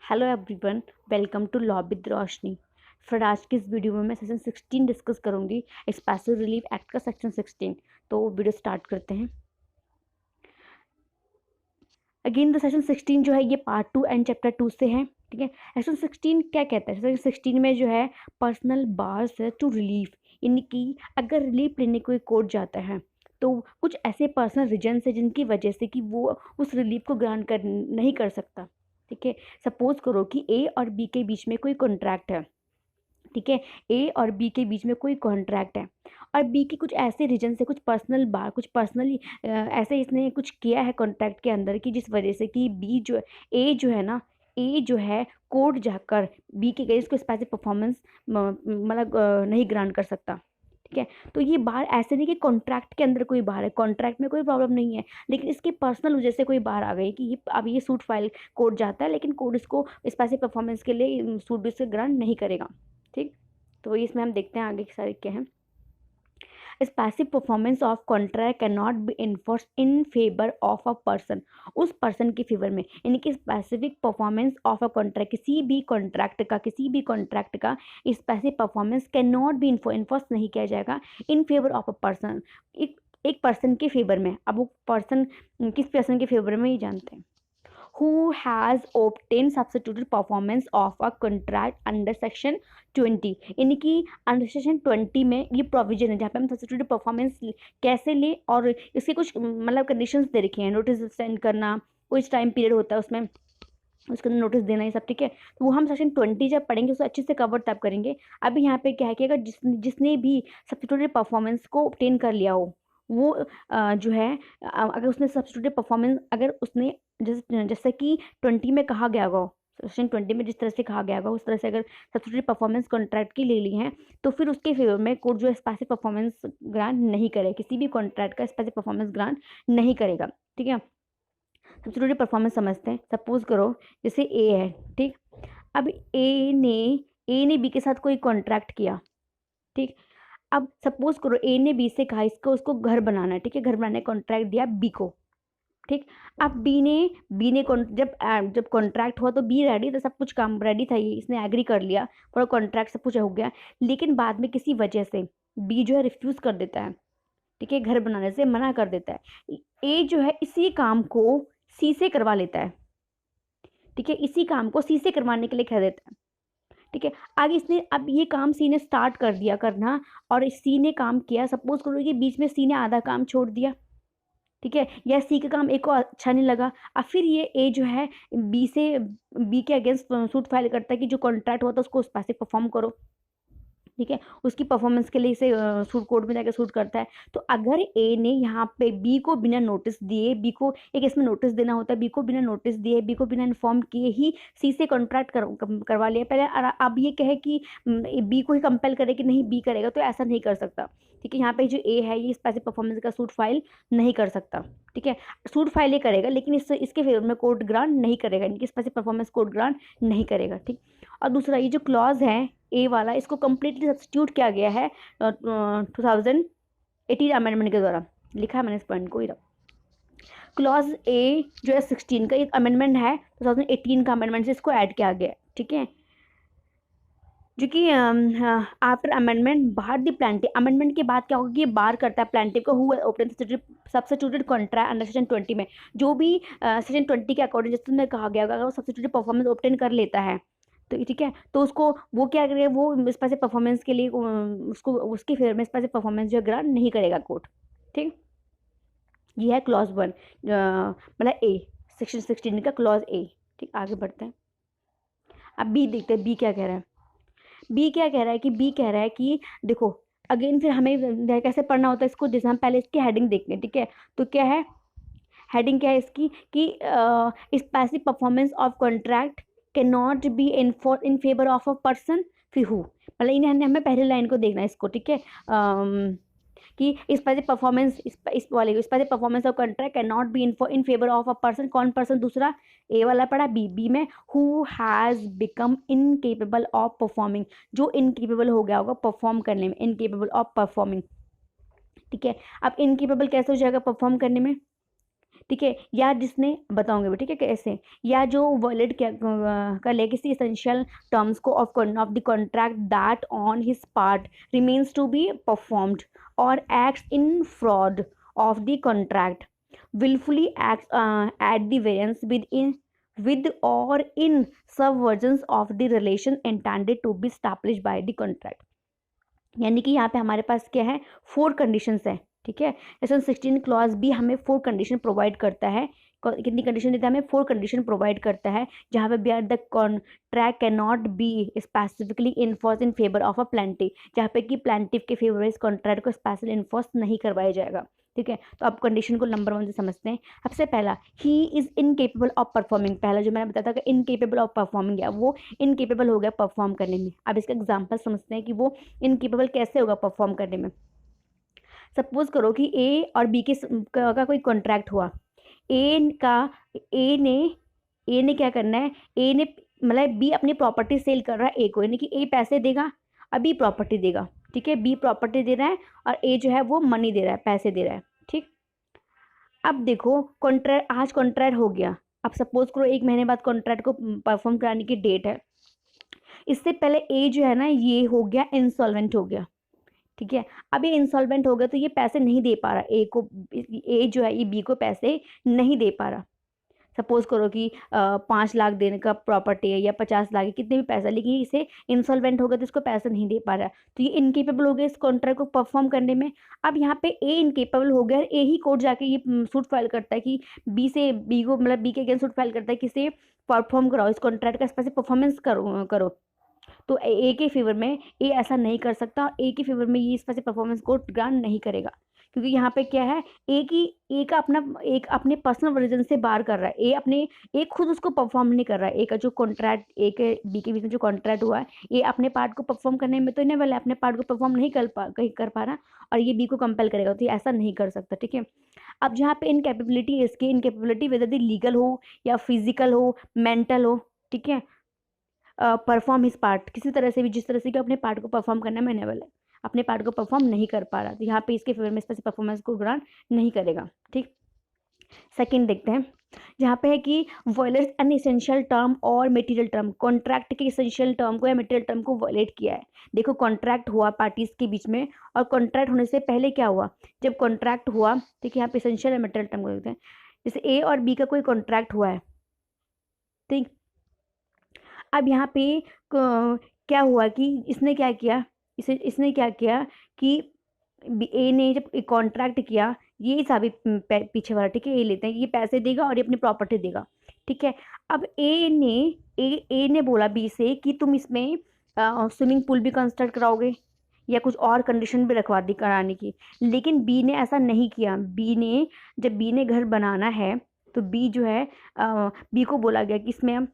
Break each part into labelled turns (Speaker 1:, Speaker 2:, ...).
Speaker 1: Hello everyone, welcome to law with Roshni. फिर आज की इस वीडियो में मैं सेक्शन 16 डिस्कस करूंगी, स्पेशल रिलीफ एक्ट का सेक्शन 16। तो वीडियो स्टार्ट करते हैं। अगेन द सेक्शन 16 जो है ये पार्ट 2 एंड चैप्टर 2 से है। ठीक है, सेक्शन 16 क्या कहता है? सेक्शन 16 में जो है पर्सनल बार्स है टू रिलीफ, यानी कि अगर रिलीफ लेने कोई कोर्ट जाता है तो कुछ ऐसे पर्सनल रीजन है जिनकी वजह से कि वो उस रिलीफ को ग्रांट कर नहीं कर सकता। ठीक है, सपोज करो कि ए और बी के बीच में कोई कॉन्ट्रैक्ट है। ठीक है, ए और बी के बीच में कोई कॉन्ट्रैक्ट है और बी के कुछ ऐसे रीजन से कुछ पर्सनल बार कुछ पर्सनली ऐसे इसने कुछ किया है कॉन्ट्रैक्ट के अंदर कि जिस वजह से कि बी जो ए जो है ना, ए जो है कोर्ट जाकर बी के अगेंस्ट को स्पेसिफिक परफॉर्मेंस मतलब नहीं ग्रांट कर सकता। ठीक है, तो ये बार ऐसे नहीं कि कॉन्ट्रैक्ट के अंदर कोई बार है, कॉन्ट्रैक्ट में कोई प्रॉब्लम नहीं है, लेकिन इसके पर्सनल वजह से कोई बार आ गई कि ये अब ये सूट फाइल कोर्ट जाता है लेकिन कोर्ट इसको स्पेसिफिक परफॉर्मेंस के लिए सूट इससे ग्रांट नहीं करेगा। ठीक, तो इसमें हम देखते हैं आगे के सारे क्या हैं। Specific performance of contract can not B enforce in favour of a person, उस पर्सन के फेवर में, यानी कि specific performance of a contract, किसी भी कॉन्ट्रैक्ट का specific performance can not B enforce नहीं किया जाएगा इन फेवर ऑफ अ पर्सन, एक पर्सन के फेवर में। अब वो पर्सन किस पर्सन के फेवर में ये जानते हैं। Who has obtained substituted performance of a contract under section 20, यानी कि अंडर सेक्शन 20 में ये प्रोविजन है जहाँ पे हम सब्सिट्यूटेड परफॉर्मेंस कैसे ले और इसके कुछ मतलब कंडीशंस दे रखी हैं। नोटिस सेंड करना, कुछ टाइम पीरियड होता है उसमें, उसके अंदर नोटिस देना, ये सब। ठीक है, तो वो हम सेक्शन 20 जब पढ़ेंगे उसको अच्छे से कवर तब करेंगे। अभी यहाँ पे क्या है कि अगर जिसने भी सब्सिट्यूटेड परफॉर्मेंस को ऑब्टेन कर लिया हो वो जो है अगर उसने सब्सिट्यूटेड परफॉर्मेंस अगर उसने जैसे कि 20 में कहा गया होगा, सेक्शन 20 में जिस तरह से कहा गया होगा उस तरह से अगर सब्सिट्यूटेड परफॉर्मेंस कॉन्ट्रैक्ट की ले ली है तो फिर उसके फेवर में कोर्ट जो है स्पेसिफिक परफॉर्मेंस ग्रांट नहीं करेगा, किसी भी कॉन्ट्रैक्ट का स्पेसिफिक परफॉर्मेंस ग्रांट नहीं करेगा। ठीक है, सब्सिट्यूटेड परफॉर्मेंस समझते हैं। सपोज करो जैसे ए है, ठीक, अब ए ने बी के साथ कोई कॉन्ट्रैक्ट किया। ठीक, अब सपोज करो ए ने बी से कहा इसको उसको घर बनाना है। ठीक है, घर बनाने का कॉन्ट्रैक्ट दिया बी को। ठीक, अब जब कॉन्ट्रैक्ट हुआ तो बी रेडी था, सब कुछ काम रेडी था, ये इसने एग्री कर लिया, पूरा कॉन्ट्रैक्ट सब कुछ हो गया। लेकिन बाद में किसी वजह से बी जो है रिफ्यूज कर देता है। ठीक है, घर बनाने से मना कर देता है। ए जो है इसी काम को सी से करवा लेता है। ठीक है, इसी काम को सी से करवाने के लिए कह देता है। ठीक है, आगे इसने अब ये काम सी ने स्टार्ट कर दिया करना और सी ने काम किया। सपोज करो कि बीच में सी ने आधा काम छोड़ दिया। ठीक है, या सी का काम ए को अच्छा नहीं लगा, अब फिर ये ए जो है बी के अगेंस्ट सूट फाइल करता है कि जो कॉन्ट्रैक्ट हुआ था उसको उस पैसे परफॉर्म करो। ठीक है, उसकी परफॉर्मेंस के लिए इसे सूट कोर्ट में जाकर सूट करता है। तो अगर ए ने यहाँ पे बी को बिना नोटिस दिए, बी को एक इसमें नोटिस देना होता है, बी को बिना नोटिस दिए, बी को बिना इन्फॉर्म किए ही सी से कॉन्ट्रैक्ट करवा लिया पहले, अब ये कहे कि बी को ही कंपेल करे कि नहीं बी करेगा, तो ऐसा नहीं कर सकता। ठीक है, यहाँ पे जो ए है ये इस पैसे परफॉर्मेंस का सूट फाइल नहीं कर सकता। ठीक है, सूट फाइल ये करेगा लेकिन इसके फेवर में कोर्ट ग्रांट नहीं करेगा, इनकी इस पैसे परफॉर्मेंस कोर्ट ग्रांट नहीं करेगा। ठीक, और दूसरा ये जो क्लॉज है ए वाला, इसको कम्प्लीटली सब्स्टिट्यूट किया गया है 2018 अमेंडमेंट के द्वारा। लिखा है मैंने इस पॉइंट को, क्लॉज ए जो है 16 का एक अमेंडमेंट है, 2018 का अमेंडमेंट से इसको ऐड किया गया है। ठीक है, जो कि आफ्टर अमेंडमेंट बाहर दी प्लांटिव, अमेंडमेंट के बाद क्या होगा कि ये बार करता है प्लांटिव को who open substituted contract under section 20 में, जो भी सेक्शन 20 के अकॉर्डिंग जिसमें कहा गया होगा अगर वो सब्स्टिट्यूटेड परफॉर्मेंस ऑब्टेन कर लेता है तो ठीक है, तो उसको वो क्या करेगा, वो स्पेसिफिक परफॉर्मेंस के लिए उसको उसके फेवर में स्पेसिफिक परफॉर्मेंस जो ग्रांट नहीं करेगा कोर्ट। ठीक, ये है क्लॉज 1 मतलब ए, सेक्शन 16 का क्लॉज ए। ठीक, आगे बढ़ते हैं। अब बी देखते हैं, बी क्या कह रहा है। बी क्या कह रहा है कि बी कह रहा है कि देखो अगेन फिर हमें कैसे पढ़ना होता है इसको, जैसे हम पहले इसकी हेडिंग देखते हैं। ठीक है, तो क्या है हेडिंग, क्या है इसकी कि specific performance of contract can not be in favour of a person, फिर हु, मतलब इन्हें हमें पहले लाइन को देखना है इसको। ठीक है, कि स्पेसिफिक परफॉर्मेंस इस वाले specific performance of contract can not be in favour of a person, कौन पर्सन, दूसरा ए वाला पढ़ा, बी में who has become incapable of performing, जो इनकेपेबल हो गया होगा परफॉर्म करने में, इनकेपेबल ऑफ परफॉर्मिंग। ठीक है, अब इनकेपेबल कैसे हो जाएगा परफॉर्म करने में, ठीक है, या जिसने बताऊंगे भी, ठीक है कैसे, या जो वॉयलेट क्या कर ले किसी एसेंशियल टर्म्स को of the contract that on his part remains to be performed और acts in fraud of the contract, willfully acts at the variance with or in subversions of the relation intended to be established by the contract। यानी कि यहाँ पे हमारे पास क्या है, 4 conditions है, ठीक है। सेक्शन 16 क्लॉज भी हमें 4 कंडीशन प्रोवाइड करता है। कितनी कंडीशन देता है हमें, 4 कंडीशन प्रोवाइड करता है, जहाँ पे where the contract can not be specifically enforce in favour of a plaintiff, जहाँ पे कि प्लांटिव के फेवर में इस कॉन्ट्रैक्ट को स्पेशल इन्फोर्स नहीं करवाया जाएगा, ठीक है। तो आप कंडीशन को नंबर 1 से समझते हैं। सबसे पहला, he is incapable of performing, पहला जो मैंने बताया था कि इनकेपेबल ऑफ परफॉर्मिंग है, वो इनकेपेबल हो गया परफॉर्म करने में। अब इसका एग्जाम्पल समझते हैं कि वो इनकेपेबल कैसे होगा परफॉर्म करने में। सपोज करो कि ए और बी का कोई कॉन्ट्रैक्ट हुआ, ए ने क्या करना है, ए ने मतलब बी अपनी प्रॉपर्टी सेल कर रहा है ए को, यानी कि ए पैसे देगा और बी प्रॉपर्टी देगा, ठीक है। बी प्रॉपर्टी दे रहा है और ए जो है वो मनी दे रहा है, पैसे दे रहा है, ठीक। अब देखो आज कॉन्ट्रैक्ट हो गया। अब सपोज करो 1 महीने बाद कॉन्ट्रैक्ट को परफॉर्म कराने की डेट है। इससे पहले ए जो है ना ये हो गया इंसॉल्वेंट हो गया, ठीक है। अब ये इंसॉल्वेंट हो गया तो ये पैसे नहीं दे पा रहा ए जो है ये बी को पैसे नहीं दे पा रहा। सपोज करो कि 5 लाख देने का प्रॉपर्टी है या 50 लाख है, कितने भी पैसा, लेकिन इसे इंसॉल्वेंट हो गया तो इसको पैसा नहीं दे पा रहा, तो ये इनकेपेबल हो गया इस कॉन्ट्रैक्ट को परफॉर्म करने में। अब यहाँ पे ए इनकेपेबल हो गया, ए ही कोर्ट जाके ये सूट फाइल करता है कि बी के अगेंस्ट सूट फाइल करता है कि इसे परफॉर्म कराओ, इस कॉन्ट्रैक्ट का स्पेसिफिक परफॉर्मेंस करो। तो ए के फेवर में ए ऐसा नहीं कर सकता, ए के फेवर में ये इस वजह से परफॉर्मेंस को ग्रांट नहीं करेगा, क्योंकि यहाँ पे क्या है, ए का अपने पर्सनल रीजन से बाहर कर रहा है, ए खुद उसको परफॉर्म नहीं कर रहा है। ए का जो कॉन्ट्रैक्ट ए के बी के बीच में जो कॉन्ट्रैक्ट हुआ है, ए अपने पार्ट को परफॉर्म करने में तो नहीं वाला, अपने पार्ट को परफॉर्म नहीं कर पा रहा और ये बी को कंपेल करेगा, तो ये ऐसा नहीं कर सकता, ठीक है। अब जहाँ पे इनकेपेबिलिटी है, इसकी इनकेपेबिलिटी वेदर दी लीगल हो या फिजिकल हो, मेंटल हो, ठीक है, परफॉर्म हिज पार्ट, किसी तरह से भी, जिस तरह से कि अपने पार्ट को परफॉर्म करना में अनेबल है, अपने पार्ट को परफॉर्म नहीं कर पा रहा, तो यहाँ पे इसके फेवर में स्पेसिफिक परफॉर्मेंस को ग्रांट नहीं करेगा, ठीक। सेकंड देखते हैं, जहाँ पे है कि वॉयलेट्स एन एसेंशियल टर्म और मटेरियल टर्म, कॉन्ट्रैक्ट के एसेंशियल टर्म को या मटेरियल टर्म को वॉयलेट किया है। देखो कॉन्ट्रैक्ट हुआ पार्टीज के बीच में, और कॉन्ट्रैक्ट होने से पहले क्या हुआ, जब कॉन्ट्रैक्ट हुआ, ठीक है, यहाँ पे एसेंशियल या मटेरियल टर्म को देखते हैं। जैसे ए और बी का कोई कॉन्ट्रैक्ट हुआ है, ठीक। अब यहाँ पे क्या हुआ कि इसने क्या किया कि ए ने जब कॉन्ट्रैक्ट किया, ये साबित पीछे वाला, ठीक है, ये लेते हैं, ये पैसे देगा और ये अपनी प्रॉपर्टी देगा, ठीक है। अब ए ने बोला बी से कि तुम इसमें स्विमिंग पूल भी कंस्ट्रक्ट कराओगे या कुछ और कंडीशन भी रखवा दी कराने की, लेकिन बी ने ऐसा नहीं किया। जब बी ने घर बनाना है तो बी जो है बी को बोला गया कि इसमें हम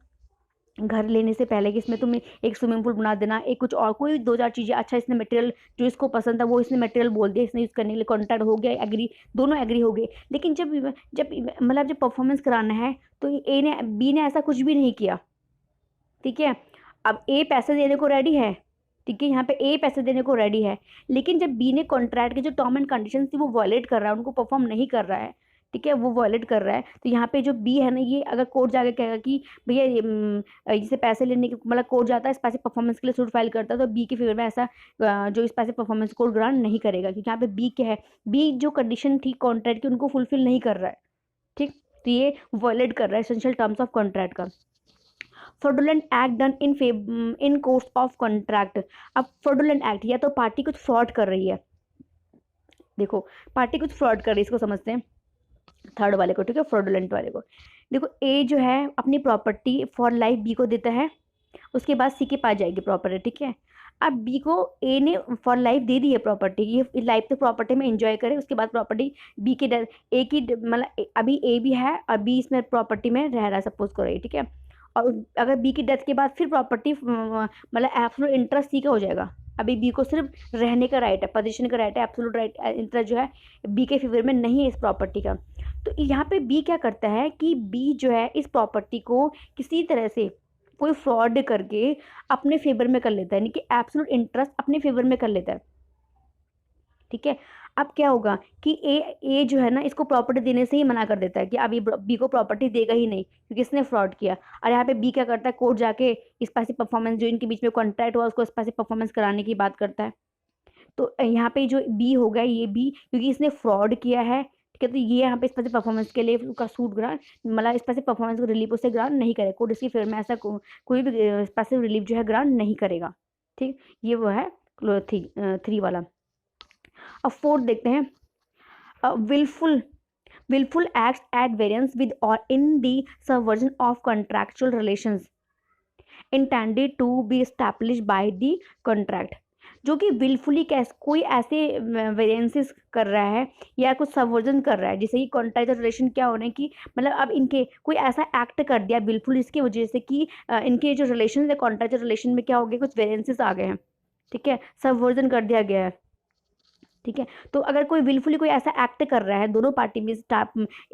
Speaker 1: घर लेने से पहले कि इसमें तुम एक स्विमिंग पूल बना देना, एक कुछ और कोई 2-4 चीज़ें, अच्छा इसने मटेरियल जो इसको पसंद था वो इसने मटेरियल बोल दिया, इसने यूज़ करने के लिए कॉन्ट्रैक्ट हो गया, एग्री, दोनों एग्री हो गए। लेकिन जब परफॉर्मेंस कराना है तो बी ने ऐसा कुछ भी नहीं किया, ठीक है। अब ए पैसे देने को रेडी है, ठीक है, यहाँ पे ए पैसे देने को रेडी है, लेकिन जब बी ने कॉन्ट्रैक्ट के जो टर्म एंड कंडीशन थी वो वॉयलेट कर रहा है, उनको परफॉर्म नहीं कर रहा है, ठीक है, वो वॉयलेट कर रहा है, तो यहाँ पे जो बी है ना, ये अगर कोर्ट जाके कहेगा कि भैया इसे पैसे लेने के, मतलब कोर्ट जाता है इस पैसे परफॉर्मेंस के लिए सूट फाइल करता है, तो बी के फेवर में ऐसा जो इस पैसे परफॉर्मेंस कोर्ट ग्रांट नहीं करेगा, क्योंकि यहाँ पे बी क्या है, बी जो कंडीशन थी कॉन्ट्रैक्ट की उनको फुलफिल नहीं कर रहा है, ठीक, तो ये वॉयलेट कर रहा है एसेंशियल टर्म्स ऑफ कॉन्ट्रैक्ट का। Fraudulent act done in course of contract. अब फ्रॉडुलेंट एक्ट, या तो पार्टी कुछ फ्रॉड कर रही है, देखो पार्टी कुछ फ्रॉड कर रही है, इसको समझते हैं थर्ड वाले को, ठीक है, फ्रॉडुलेंट वाले को। देखो ए जो है अपनी प्रॉपर्टी फॉर लाइफ बी को देता है, उसके बाद सी के पास जाएगी प्रॉपर्टी, ठीक है। अब बी को ए ने फॉर लाइफ दे दी है प्रॉपर्टी, ये लाइफ तक प्रॉपर्टी में एंजॉय करे, उसके बाद प्रॉपर्टी बी की ए की, मतलब अभी ए भी है और बी इसमें प्रॉपर्टी में रह रहा है, सपोज करो, ठीक है। और अगर बी की डेथ के बाद फिर प्रॉपर्टी मतलब एब्सोल्यूट इंटरेस्ट सी का हो जाएगा, अभी बी को सिर्फ रहने का राइट है, पोजीशन का राइट है, एब्सोल्यूट राइट इंटरेस्ट जो है बी के फेवर में नहीं है इस प्रॉपर्टी का। तो यहाँ पे बी क्या करता है कि बी जो है इस प्रॉपर्टी को किसी तरह से कोई फ्रॉड करके अपने फेवर में कर लेता है, यानी कि एब्सोल्यूट इंटरेस्ट अपने फेवर में कर लेता है, ठीक है। अब क्या होगा कि ए जो है ना इसको प्रॉपर्टी देने से ही मना कर देता है कि अब ये बी को प्रॉपर्टी देगा ही नहीं क्योंकि इसने फ्रॉड किया। और यहाँ पे बी क्या करता है, कोर्ट जाके स्पेसिफिक परफॉर्मेंस जो इनके बीच में कॉन्ट्रैक्ट हुआ उसको स्पेसिफिक परफॉर्मेंस कराने की बात करता है। तो यहाँ पे जो बी हो गया ये बी क्योंकि इसने फ्रॉड किया है, ठीक है, तो ये यहाँ पे स्पेसिफिक परफॉर्मेंस के लिए उसका सूट ग्रांट मतलब स्पेसिफिक परफॉर्मेंस को रिलीफ उसे ग्रांट नहीं करेगा। कोर्ट इसकी फेवर में ऐसा कोई भी स्पेसिफिक रिलीफ जो है ग्रांट नहीं करेगा। ठीक, ये वो है 3 वाला। अब 4 देखते हैं, willful acts at variance with or in the subversion of contractual relations intended to be established by the contract। जो कि विलफुली कोई ऐसे वेरिएंसेस कर रहा है या कुछ सबवर्जन कर रहा है, जैसे कि कॉन्ट्रैक्चुअल रिलेशन क्या होने की मतलब अब इनके कोई ऐसा एक्ट कर दिया विलफुल इसकी वजह से कि इनके जो रिलेशन है कॉन्ट्रैक्चुअल रिलेशन में क्या हो गया, कुछ वेरिएंसेस आ गए हैं, ठीक है, सबवर्जन कर दिया गया है। ठीक है, तो अगर कोई विलफुली कोई ऐसा एक्ट कर रहा है दोनों पार्टी में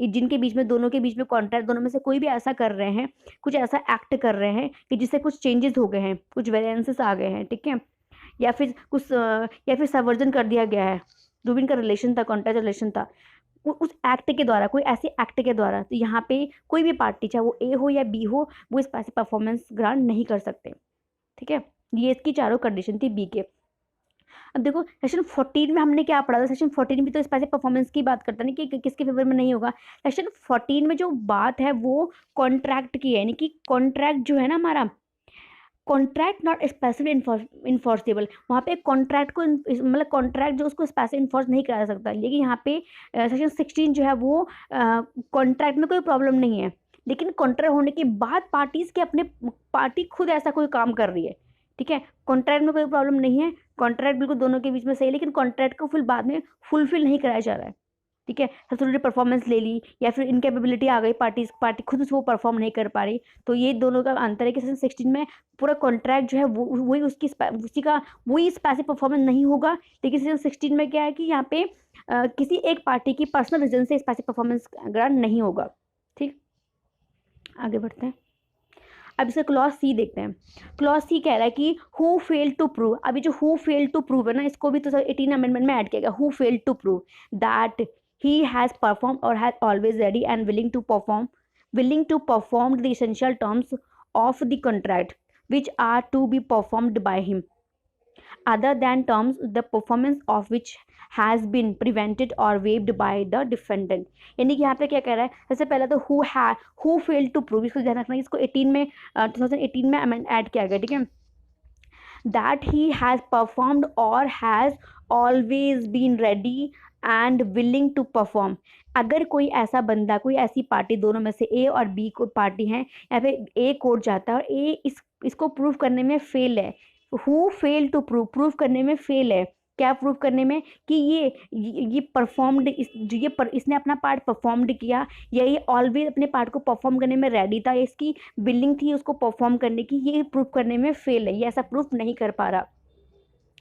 Speaker 1: जिनके बीच में दोनों के बीच में कॉन्ट्रैक्ट दोनों में से कोई भी ऐसा कर रहे हैं, कुछ ऐसा एक्ट कर रहे हैं कि जिससे कुछ चेंजेस हो गए हैं, कुछ वेरिएंसेस आ गए हैं, ठीक है, या फिर सबवर्जन कर दिया गया है जो भी इनका रिलेशन था, कॉन्ट्रैक्ट रिलेशन था, उस एक्ट के द्वारा, कोई ऐसे एक्ट के द्वारा, तो यहाँ पे कोई भी पार्टी चाहे वो ए हो या बी हो वो इस पैसे परफॉर्मेंस ग्रांट नहीं कर सकते। ठीक है, ये इसकी चारों कंडीशन थी बी के। अब देखो सेक्शन 14 में हमने क्या पढ़ा था, सेक्शन 14 भी तो इस पैसे परफॉर्मेंस की बात करता है ना कि किसके फेवर में नहीं होगा। सेक्शन 14 में जो बात है वो कॉन्ट्रैक्ट की है, यानी कि कॉन्ट्रैक्ट जो है ना हमारा, कॉन्ट्रैक्ट नॉट स्पेसिफिक इन्फोर्सेबल, वहाँ पे कॉन्ट्रैक्ट को मतलब कॉन्ट्रैक्ट जो उसको स्पेसिफिक इन्फोर्स नहीं करा सकता, लेकिन यहाँ पे सेक्शन 16 जो है वो कॉन्ट्रैक्ट में कोई प्रॉब्लम नहीं है, लेकिन कॉन्ट्रैक्ट होने के बाद पार्टीज के अपने पार्टी खुद ऐसा कोई काम कर रही है, ठीक है, कॉन्ट्रैक्ट में कोई प्रॉब्लम नहीं है, कॉन्ट्रैक्ट बिल्कुल दोनों के बीच में सही है, लेकिन कॉन्ट्रैक्ट को फिर बाद में फुलफिल नहीं कराया जा रहा है। ठीक है, सबसे थोड़ी परफॉर्मेंस ले ली या फिर इनकेपेबिलिटी आ गई, पार्टी खुद उसको परफॉर्म नहीं कर पा रही, तो ये दोनों का अंतर है कि सेक्शन 16 में पूरा कॉन्ट्रैक्ट जो है वही उसी का वही स्पेसिफिक परफॉर्मेंस नहीं होगा, लेकिन सेक्शन 16 में क्या है कि यहाँ पे किसी एक पार्टी की पर्सनल रीजन से स्पेसिफिक परफॉर्मेंस ग्रांट नहीं होगा। ठीक, आगे बढ़ते हैं। अब इसका क्लॉज सी देखते हैं। क्लॉज सी कह रहा है कि हु फेल टू प्रूव, अभी जो हु फेल टू प्रूव है ना इसको भी तो 18 अमेंडमेंट में ऐड किया गया, who fail to prove that he has performed or has always ready and willing to perform the essential terms of the contract which are to be performed by him other than terms the performance of which has been prevented or waived by the defendant। यानी कि यहाँ पे क्या कह रहा है, सबसे पहले तो who failed to prove, इसको ध्यान रखना, इसको 18 में 2018 में ऐड किया गया, ठीक है, that he has performed or has always been ready and willing to perform। अगर कोई ऐसा बंदा, कोई ऐसी पार्टी, दोनों में से ए और बी को पार्टी हैं या फिर ए कोर्ट जाता है और ए इसको प्रूव करने में फेल है, हु फेल टू प्रूव करने में फेल है, क्या प्रूव करने में कि ये परफॉर्म्ड, इसने अपना पार्ट परफॉर्म्ड किया या ये ऑलवेज अपने पार्ट को परफॉर्म करने में रेडी था, इसकी विलिंग थी उसको परफॉर्म करने की, ये प्रूव करने में फेल है, ये ऐसा प्रूफ नहीं कर पा रहा।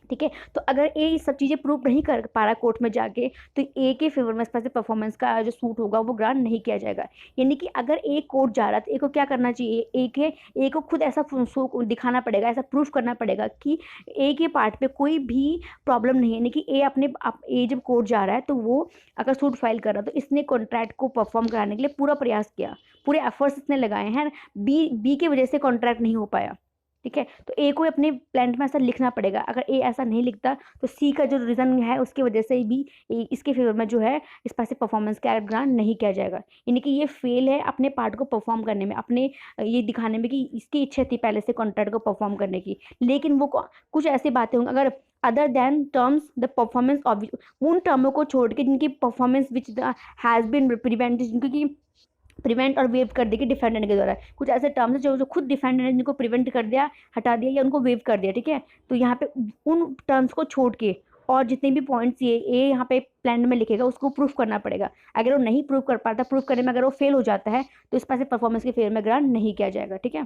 Speaker 1: ठीक है, तो अगर ए ये सब चीज़ें प्रूव नहीं कर पा रहा कोर्ट में जाके, तो ए के फेवर में स्पेसिफिक परफॉर्मेंस का जो सूट होगा वो ग्रांट नहीं किया जाएगा। यानी कि अगर ए कोर्ट जा रहा है तो ए को क्या करना चाहिए, ए को खुद ऐसा दिखाना पड़ेगा, ऐसा प्रूफ करना पड़ेगा कि ए के पार्ट पे कोई भी प्रॉब्लम नहीं है, यानी कि ए जब कोर्ट जा रहा है तो वो अगर सूट फाइल कर रहा है तो इसने कॉन्ट्रैक्ट को परफॉर्म कराने के लिए पूरा प्रयास किया, पूरे एफर्ट्स इसने लगाए हैं, बी की वजह से कॉन्ट्रैक्ट नहीं हो पाया। ठीक है, तो ए को अपने प्लान में ऐसा लिखना पड़ेगा, अगर ए ऐसा नहीं लिखता तो सी का जो रीज़न है उसकी वजह से भी इसके फेवर में जो है स्पेसिफिक परफॉर्मेंस का ग्रांट नहीं किया जाएगा। यानी कि ये फेल है अपने पार्ट को परफॉर्म करने में, अपने ये दिखाने में कि इसकी इच्छा थी पहले से कॉन्ट्रैक्ट को परफॉर्म करने की, लेकिन वो कुछ ऐसी बातें होंगी अगर other than terms the performance of, उन टर्मों को छोड़ के जिनकी performance which has been prevented, जिनकी प्रिवेंट और वेव कर देगी डिफेंडेंट के द्वारा, कुछ ऐसे टर्म्स है जो खुद डिफेंडेंट ने जिनको प्रिवेंट कर दिया, हटा दिया या उनको वेव कर दिया। ठीक है, तो यहाँ पे उन टर्म्स को छोड़ के और जितने भी पॉइंट्स ये यहाँ पे प्लान में लिखेगा उसको प्रूफ करना पड़ेगा। अगर वो नहीं प्रूफ कर पाता, प्रूफ करने में अगर वो फेल हो जाता है तो इस पास परफॉर्मेंस के फेवर में ग्रांट नहीं किया जाएगा। ठीक है,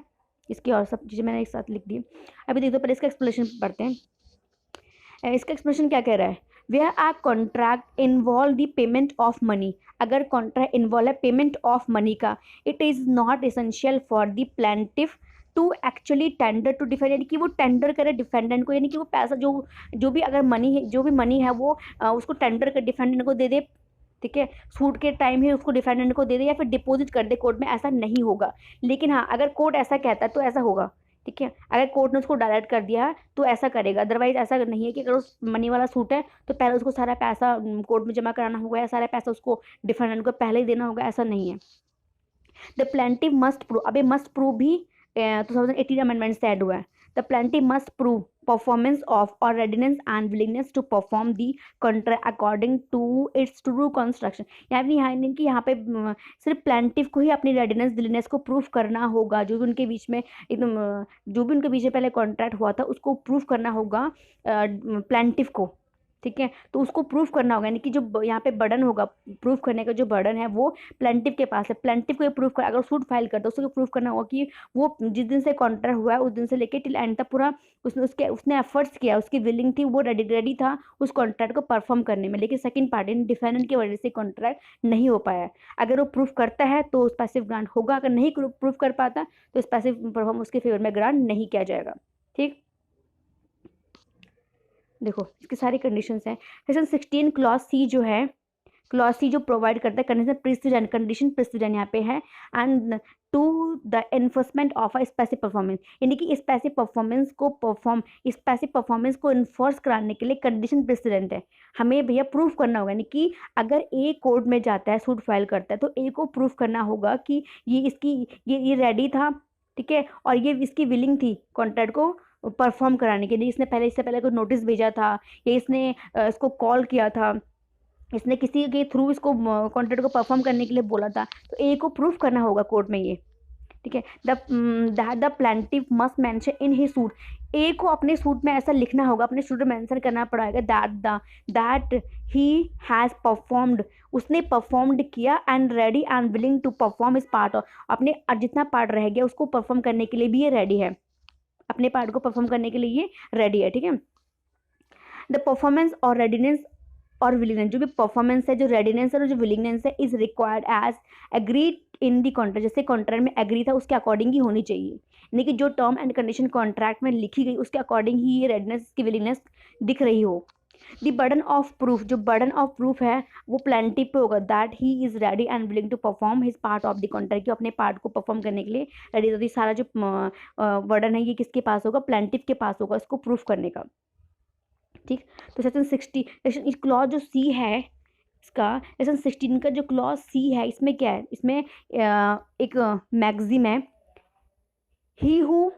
Speaker 1: इसकी और सब चीज़ें मैंने एक साथ लिख दी। अभी देखो पहले इसका एक्सप्लेनेशन पढ़ते हैं। इसका एक्सप्लेनेशन क्या कह रहा है, where a contract involve the payment of money, अगर कॉन्ट्रैक्ट इन्वॉल्व है पेमेंट ऑफ मनी का, it is not essential for the plaintiff to actually tender to defend, यानी कि वो टेंडर करे डिफेंडेंट को, यानी कि वो पैसा जो भी अगर मनी है, जो भी मनी है वो उसको टेंडर कर डिफेंडेंट को दे दे, ठीक है, सूट के टाइम ही उसको डिफेंडेंट को दे दे या फिर डिपॉजिट कर दे कोर्ट में, ऐसा नहीं होगा। लेकिन हाँ, अगर कोर्ट ऐसा कहता है तो ऐसा होगा, ठीक है, अगर कोर्ट ने उसको डायरेक्ट कर दिया तो ऐसा करेगा, अदरवाइज ऐसा नहीं है कि अगर उस मनी वाला सूट है तो पहले उसको सारा पैसा कोर्ट में जमा कराना होगा या सारा पैसा उसको डिफेंडेंट को पहले ही देना होगा, ऐसा नहीं है। द प्लेंटिव मस्ट प्रूव, अभी मस्ट प्रूव भी 2018 अमेंडमेंट से ऐड हुआ है। The plaintiff must prove performance of और readiness and willingness to perform the contract according to its true construction, यानी यहाँ पे सिर्फ प्लेंटिव को ही अपनी रेडीनेस विलिंगनेस को प्रूफ करना होगा, जो भी उनके बीच में एकदम जो भी उनके बीच में पहले कॉन्ट्रैक्ट हुआ था उसको प्रूफ करना होगा प्लेंटिव को, ठीक है, तो उसको प्रूफ करना होगा, यानी कि जो यहाँ पे बर्डन होगा, प्रूफ करने का जो बर्डन है वो प्लेंटिव के पास है। प्लेंटिव को प्रूफ कर, अगर सूट फाइल करता है उसको प्रूफ करना होगा कि वो जिस दिन से कॉन्ट्रैक्ट हुआ है उस दिन से लेके टिल एंड तक पूरा उसने एफर्ट्स किया, उसकी विलिंग थी, वो रेडी था उस कॉन्ट्रैक्ट को परफॉर्म करने में, लेकिन सेकंड पार्टी डिफेंडेंट की वजह से कॉन्ट्रैक्ट नहीं हो पाया। अगर वो प्रूफ करता है तो पैसिव ग्रांट होगा, अगर नहीं प्रूफ कर पाता तो पैसिव परफॉर्म उसके फेवर में ग्रांट नहीं किया जाएगा। ठीक, देखो इसकी सारी कंडीशंस हैं। सेक्शन 16 क्लॉज सी जो है, क्लॉज सी जो प्रोवाइड करता है कंडीशन प्रेसिडेंट, कंडीशन प्रेसिडेंट यहाँ पे है, and to the enforcement of a specific performance, यानी कि स्पेसिफिक परफॉर्मेंस को इन्फोर्स कराने के लिए कंडीशन प्रेसिडेंट है। हमें भैया प्रूफ करना होगा, यानी कि अगर ए कोर्ट में जाता है, सूट फाइल करता है, तो ए को प्रूफ करना होगा कि ये रेडी था, ठीक है, और ये इसकी विलिंग थी कॉन्ट्रैक्ट को परफॉर्म कराने के लिए, इससे पहले कोई नोटिस भेजा था या इसने इसको कॉल किया था, इसने किसी के थ्रू इसको कॉन्ट्रैक्ट को परफॉर्म करने के लिए बोला था, तो ए को प्रूफ करना होगा कोर्ट में ये, ठीक है। The plaintiff must mention in his suit, A को अपने सूट में ऐसा लिखना होगा, अपने सूट में मेंशन करना पड़ेगा दैट ही हैज़ परफॉर्म्ड, उसने परफॉर्म्ड किया, and ready and willing to perform his part, अपने जितना पार्ट रह गया उसको परफॉर्म करने के लिए भी ये रेडी है, अपने पार्ट को परफॉर्म करने के लिए ये रेडी है, ठीक है। द परफॉर्मेंस और रेडीनेस और विलिंगनेस, जो भी परफॉर्मेंस है, जो रेडीनेस है और जो विलिंगनेस है, is required as agreed in the contract, जैसे कॉन्ट्रैक्ट में एग्री था उसके अकॉर्डिंग ही होनी चाहिए, यानी कि जो टर्म एंड कंडीशन कॉन्ट्रैक्ट में लिखी गई उसके अकॉर्डिंग ही ये रेडीनेस की विलिंगनेस दिख रही हो। द बर्डन ऑफ प्रूफ, जो बर्डन ऑफ प्रूफ है वो प्लेंटिव पे होगा, that he is ready and willing to perform his part of the contract, कि अपने पार्ट को परफॉर्म करने के लिए रेडी, तो सारा जो बर्डन है ये किसके पास होगा, प्लेंटिव के पास होगा इसको प्रूफ करने का, ठीक। तो सेक्शन 60 सेक्शन क्लॉज जो सी है इसका, सेक्शन 16 का जो क्लॉज सी है इसमें क्या है, इसमें एक मैक्सिम है, he who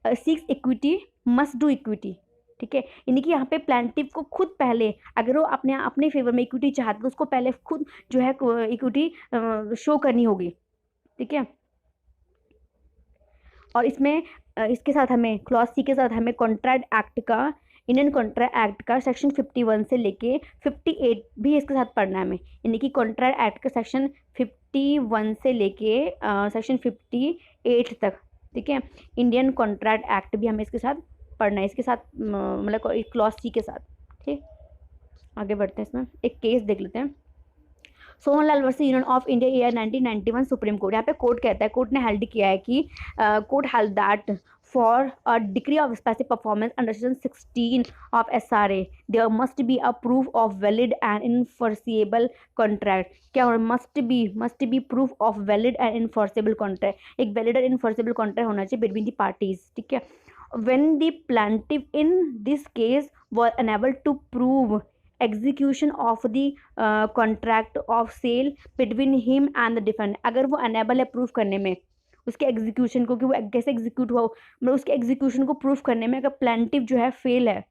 Speaker 1: seeks equity must do equity, ठीक है, यानी कि यहाँ पे प्लेंटिव को खुद पहले, अगर वो अपने फेवर में इक्विटी चाहते तो उसको पहले खुद जो है इक्विटी शो करनी होगी, ठीक है। और इसमें इसके साथ हमें क्लॉज सी के साथ हमें कॉन्ट्रैक्ट एक्ट का, इंडियन कॉन्ट्रैक्ट एक्ट का सेक्शन 51 से लेके 58 भी इसके साथ पढ़ना है हमें, यानी कि कॉन्ट्रैक्ट एक्ट का सेक्शन 51 से लेके सेक्शन 58 तक, ठीक है। इंडियन कॉन्ट्रैक्ट एक्ट भी हमें इसके साथ पढ़ना है, इसके साथ मतलब क्लॉज सी के साथ, ठीक। आगे बढ़ते हैं, इसमें एक केस देख लेते हैं। Sohanlal versus union of India year 1991 supreme court, यहाँ पे कोर्ट कहता है, कोर्ट ने हेल्ड किया है कि court held that for a decree of specific performance under section 16 ऑफ SRA there must be a proof of valid and enforceable contract, क्या must be proof of valid and enforceable contract, एक valid and enforceable contract होना चाहिए between the parties, ठीक है। when the plaintiff in this case was unable to prove execution of the contract of sale between him and the defendant, अगर वो unable है proof करने में उसके एग्जीक्यूशन को कि वो कैसे एग्जीक्यूट हुआ, मतलब उसके एग्जीक्यूशन को प्रूफ करने में अगर प्लेंटिव जो है फेल है,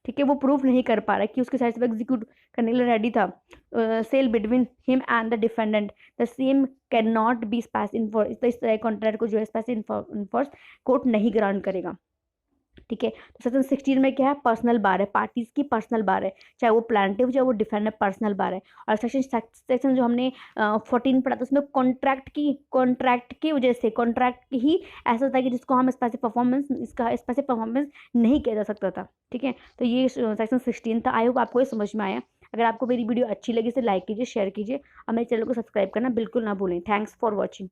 Speaker 1: ठीक है, वो प्रूफ नहीं कर पा रहा कि उसके साइड से एग्जीक्यूट करने के लिए रेडी था, sale between him and the defendant, the same can not be specific enforce, तो इस तरह कॉन्ट्रैक्ट को जो है स्पेस इन्फोर्स कोर्ट नहीं ग्रांट करेगा, ठीक है। तो सेक्शन 16 में क्या है, पर्सनल बार है, पार्टीज की पर्सनल बार है, चाहे वो प्लेंटिव चाहे वो डिफेंडर, पर्सनल बार है। और सेक्शन जो हमने 14 पढ़ा था उसमें कॉन्ट्रैक्ट की वजह से, कॉन्ट्रैक्ट ही ऐसा होता है कि जिसको हम स्पेसिफिक परफॉर्मेंस नहीं किया जा सकता था, ठीक है। तो ये सेक्शन 16 था। आई होप आपको ये समझ में आया। अगर आपको मेरी वीडियो अच्छी लगी तो लाइक कीजिए, शेयर कीजिए और मेरे चैनल को सब्सक्राइब करना बिल्कुल ना भूलें। Thanks for watching.